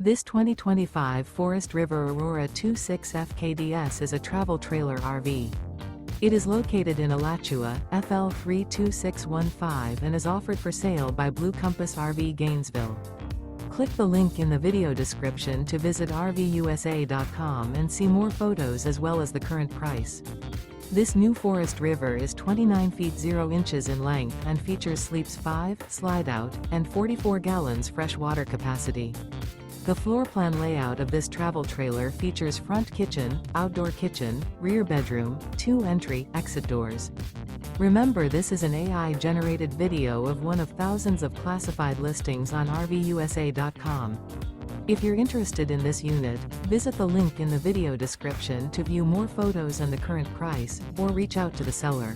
This 2025 Forest River Aurora 26 FKDS is a travel trailer RV. It is located in Alachua, FL 32615 and is offered for sale by Blue Compass RV Gainesville. Click the link in the video description to visit RVUSA.com and see more photos as well as the current price. This new Forest River is 29 feet 0 inches in length and features sleeps 5, slide-out, and 44 gallons fresh water capacity. The floor plan layout of this travel trailer features front kitchen, outdoor kitchen, rear bedroom, 2 entry/exit doors. Remember, this is an AI-generated video of one of thousands of classified listings on RVUSA.com. If you're interested in this unit, visit the link in the video description to view more photos and the current price, or reach out to the seller.